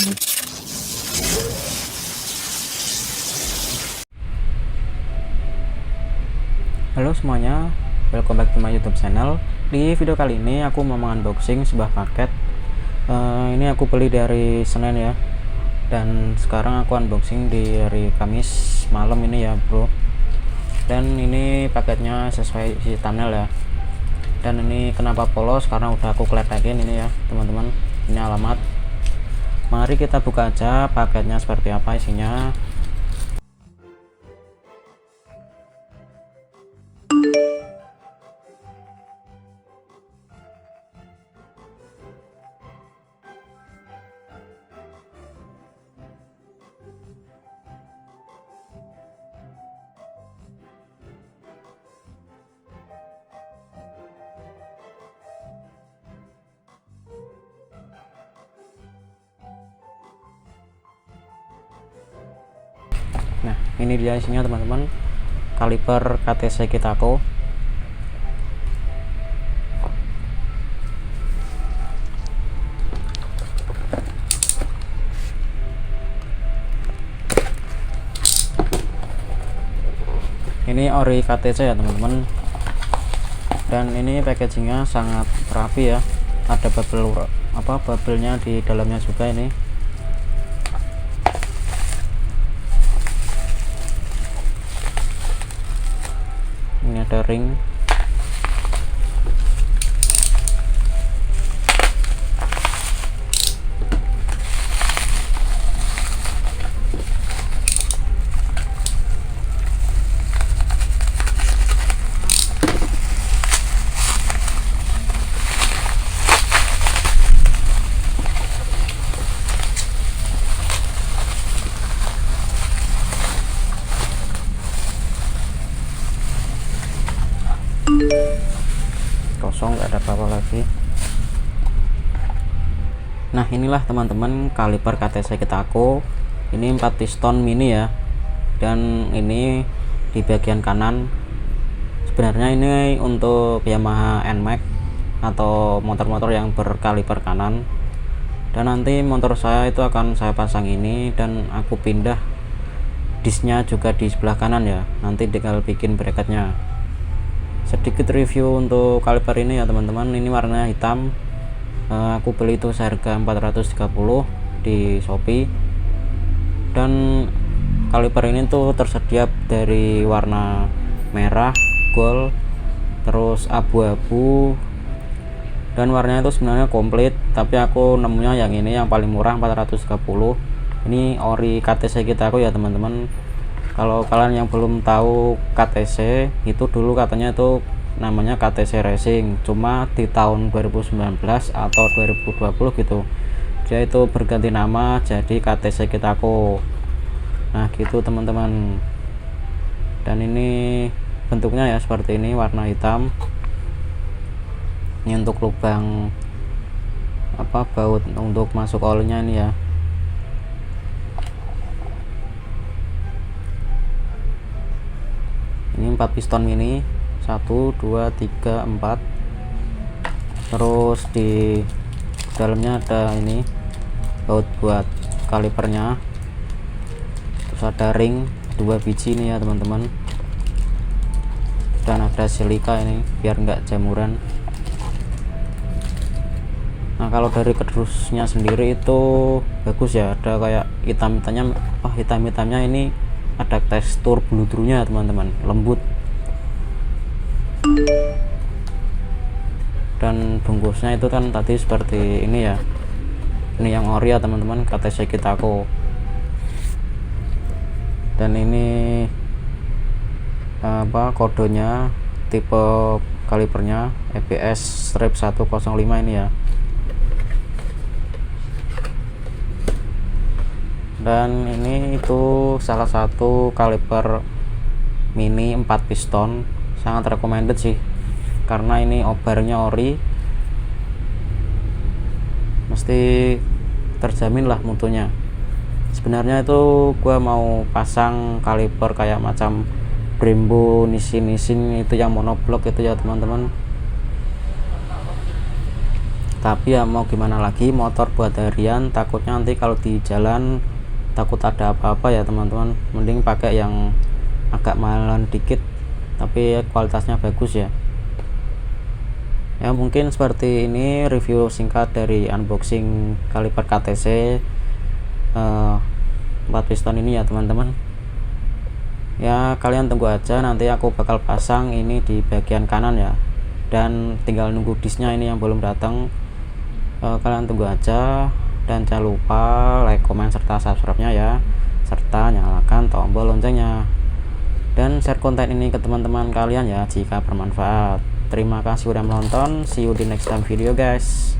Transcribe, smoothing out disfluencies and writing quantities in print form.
Halo semuanya, welcome back to my YouTube channel. Di video kali ini aku mau unboxing sebuah paket. Ini aku beli dari Senin ya, dan sekarang aku unboxing di hari Kamis malam ini ya bro. Dan ini paketnya sesuai isi thumbnail ya. Dan ini kenapa polos, karena udah aku kletekin ini ya teman-teman. Ini alamat. Mari kita buka aja paketnya seperti apa isinya. Nah, ini dia isinya teman-teman. Kaliper KTC Kitako. Ini ori KTC ya teman-teman. Dan ini packagingnya sangat rapi ya. Ada bubble-nya di dalamnya juga ini. Ini ada ring. Kosong, nggak ada apa-apa lagi. Nah, inilah teman-teman kaliper KTC Kitako. Ini 4 piston mini ya, dan ini di bagian kanan. Sebenarnya ini untuk Yamaha NMAX atau motor-motor yang berkaliper kanan. Dan nanti motor saya itu akan saya pasang ini, dan aku pindah disnya juga di sebelah kanan ya. Nanti tinggal bikin bracketnya. Sedikit review untuk kaliper ini ya teman-teman. Ini warnanya hitam. Aku beli itu seharga 430 di Shopee. Dan kaliper ini tuh tersedia dari warna merah, gold, terus abu-abu, dan warnanya itu sebenarnya komplit, tapi aku nemunya yang ini yang paling murah 430. Ini ori KTC Kitako ya teman-teman. Kalau kalian yang belum tahu KTC, itu dulu katanya itu namanya KTC Racing, cuma di tahun 2019 atau 2020 gitu dia itu berganti nama jadi KTC Kitako. Nah gitu teman-teman. Dan ini bentuknya ya seperti ini, warna hitam. Ini untuk lubang baut untuk masuk olinya ini ya. Ini 4 piston mini, 1 2 3 4. Terus di dalamnya ada ini baut buat kalipernya. Terus ada ring 2 biji ini ya teman-teman. Dan ada silika ini biar enggak jamuran. Nah, kalau dari kedusnya sendiri itu bagus ya, ada kayak hitam-hitamnya ini ada tekstur bluedrunya teman-teman, lembut. Dan bungkusnya itu kan tadi seperti ini ya. Ini yang ori ya teman-teman, KTC Kitako. Dan ini kodenya, tipe kalipernya EBS strip 105 ini ya. Dan ini itu salah satu kaliper mini 4 piston, sangat recommended sih, karena ini obarnya ori, mesti terjamin lah mutunya. Sebenarnya itu gua mau pasang kaliper kayak macam Brembo, Nissin itu yang monoblok itu ya teman-teman. Tapi ya mau gimana lagi, motor buat harian, takutnya nanti kalau di jalan takut ada apa-apa ya teman-teman. Mending pakai yang agak mahalan dikit tapi kualitasnya bagus ya. Ya mungkin seperti ini review singkat dari unboxing kaliper KTC 4 piston ini ya teman-teman. Ya kalian tunggu aja, nanti aku bakal pasang ini di bagian kanan ya, dan tinggal nunggu disnya ini yang belum datang. Kalian tunggu aja, dan jangan lupa like, komen, serta subscribe nya ya, serta nyalakan tombol loncengnya, dan share konten ini ke teman-teman kalian ya jika bermanfaat. Terima kasih udah menonton, see you di next time video guys.